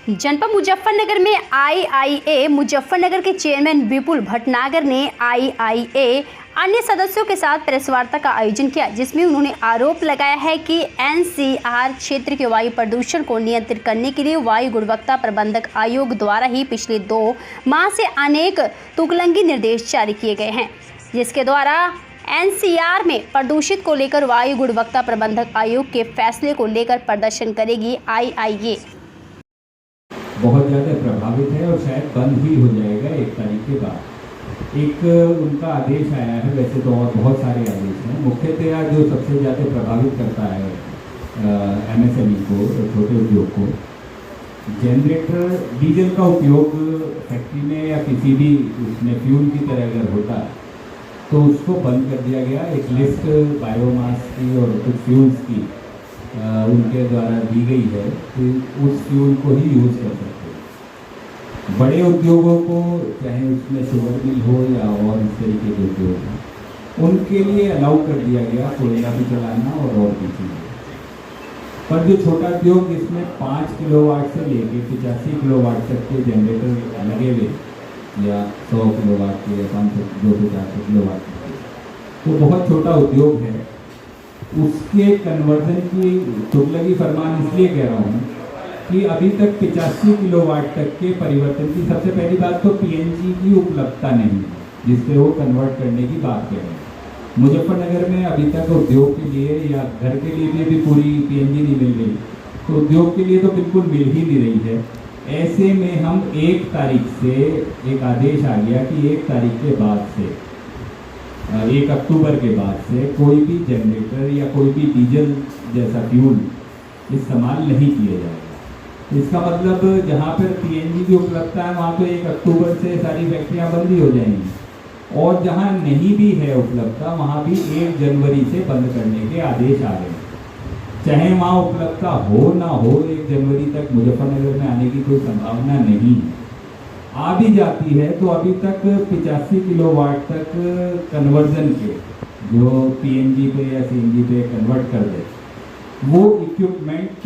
जनपद मुजफ्फरनगर में आईआईए मुजफ्फरनगर के चेयरमैन विपुल भटनागर ने आईआईए अन्य सदस्यों के साथ प्रेस वार्ता का आयोजन किया, जिसमें उन्होंने आरोप लगाया है कि एनसीआर क्षेत्र के वायु प्रदूषण को नियंत्रित करने के लिए वायु गुणवत्ता प्रबंधक आयोग द्वारा ही पिछले 2 माह से अनेक तुगलकी निर्देश जारी किए गए हैं, जिसके द्वारा एनसीआर में प्रदूषित को लेकर वायु गुणवत्ता प्रबंधक आयोग के फैसले को लेकर प्रदर्शन करेगी आईआईए। बहुत ज़्यादा प्रभावित है और शायद बंद ही हो जाएगा 1 तारीख के बाद। एक उनका आदेश आया है, वैसे तो और बहुत सारे आदेश हैं। मुख्यतया जो सबसे ज़्यादा प्रभावित करता है एमएसएमई को, छोटे उद्योग को, जनरेटर डीजल का उपयोग फैक्ट्री में या किसी भी उसमें फ्यूल की तरह अगर होता है तो उसको बंद कर दिया गया। एक लिस्ट बायोमास की और कुछ फ्यूल्स की उनके द्वारा दी गई है कि उस फ्यूल को ही यूज़ कर सकते हैं। बड़े उद्योगों को, चाहे उसमें शुगर मिल हो या और इस तरीके के उद्योग हो, उनके लिए अलाउ कर दिया गया कोयला भी चलाना और भी चीज़ें। पर जो छोटा उद्योग जिसमें 5 किलोवाट से लेके 85 किलोवाट तक के जनरेटर लगे हुए या 100 किलोवाट के या 500 200 किलोवाट के, तो बहुत छोटा उद्योग है, उसके कन्वर्जन की तुगलकी फरमान इसलिए कह रहा हूँ कि अभी तक 85 किलोवाट तक के परिवर्तन की सबसे पहली बात तो पीएनजी की उपलब्धता नहीं है, जिससे वो कन्वर्ट करने की बात कह रहे हैं। मुजफ्फरनगर में अभी तक उद्योग के लिए या घर के लिए भी पूरी पीएनजी नहीं मिल रही, तो उद्योग के लिए तो बिल्कुल मिल ही नहीं रही है। ऐसे में हम 1 तारीख से एक आदेश आ गया कि 1 तारीख के बाद से 1 अक्टूबर के बाद से कोई भी जनरेटर या कोई भी डीजल जैसा फ्यूल इस्तेमाल नहीं किया जाएगा। इसका मतलब जहाँ पर पीएनजी की उपलब्धता है वहाँ तो 1 अक्टूबर से सारी फैक्ट्रियाँ बंद ही हो जाएंगी, और जहाँ नहीं भी है उपलब्धता वहाँ भी 1 जनवरी से बंद करने के आदेश आ रहे हैं। चाहे वहाँ उपलब्धता हो ना हो, 1 जनवरी तक मुजफ्फरनगर में आने की कोई संभावना नहीं है। आ भी जाती है तो अभी तक 85 किलोवाट तक कन्वर्जन के जो पीएनजी पे या सीएनजी पे कन्वर्ट कर दे, वो इक्विपमेंट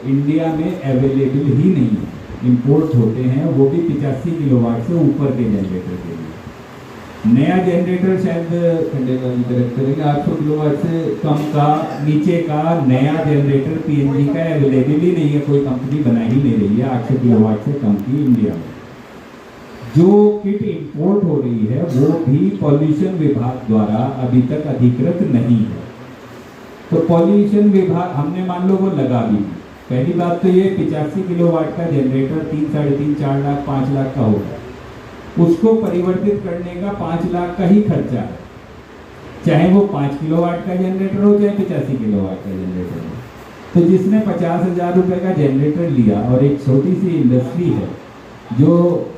इंडिया में अवेलेबल ही नहीं है। इंपोर्ट होते हैं वो भी 85 किलोवाट से ऊपर के जनरेटर के लिए। नया जनरेटर शायद खंडेलवाल करेक्ट करेंगे, 800 किलोवाट से कम का, नीचे का नया जनरेटर पीएनजी का अवेलेबल ही नहीं है, कोई कंपनी बना ही नहीं रही है 800 किलोवाट से कम की इंडिया में। जो किट इंपोर्ट हो रही है वो भी पॉल्यूशन विभाग द्वारा अभी तक अधिकृत नहीं है। तो पॉल्यूशन विभाग हमने मान लो वो लगा भी, पहली बात तो ये 85 किलोवाट का जनरेटर 3, 3.5, 4 लाख 5 लाख का होगा, उसको परिवर्तित करने का 5 लाख का ही खर्चा है, चाहे वो 5 किलोवाट का जनरेटर हो चाहे 85 किलोवाट का जनरेटर हो। तो जिसने 50,000 रुपये का जनरेटर लिया और एक छोटी सी इंडस्ट्री है जो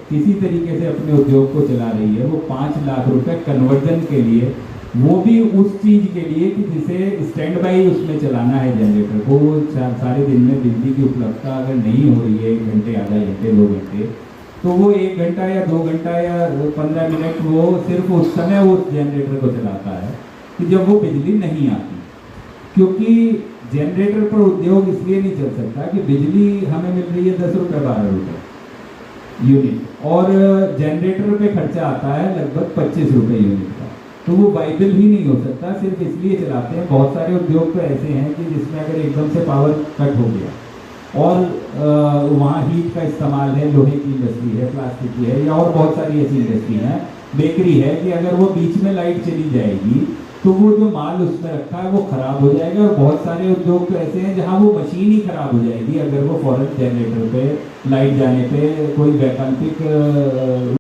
किसी तरीके से अपने उद्योग को चला रही है, वो 5 लाख रुपए कन्वर्जन के लिए, वो भी उस चीज़ के लिए कि जिसे स्टैंड बाई उसमें चलाना है जनरेटर को, सारे दिन में बिजली की उपलब्धता अगर नहीं हो रही है 1 घंटे, आधा घंटे, 2 घंटे, तो वो 1 घंटा या 2 घंटा या 15 मिनट वो सिर्फ उस समय उस जनरेटर को चलाता है कि जब वो बिजली नहीं आती। क्योंकि जनरेटर पर उद्योग इसलिए नहीं चल सकता कि बिजली हमें मिल रही है 10 रुपये 12 रुपये यूनिट, और जनरेटर पे खर्चा आता है लगभग 25 रुपये यूनिट का, तो वो वाइबल ही नहीं हो सकता। सिर्फ इसलिए चलाते हैं। बहुत सारे उद्योग तो ऐसे हैं कि जिसमें अगर एकदम से पावर कट हो गया और वहाँ हीट का इस्तेमाल है, लोहे की इंडस्ट्री है, प्लास्टिक की है, या और बहुत सारी ऐसी इंडस्ट्री हैं, बेकरी है, कि अगर वो बीच में लाइट चली जाएगी तो वो जो माल उसमें रखा है वो खराब हो जाएगा। और बहुत सारे उद्योग तो ऐसे हैं जहाँ वो मशीन ही खराब हो जाएगी अगर वो फौरन जनरेटर पे लाइट जाने पे कोई वैकल्पिक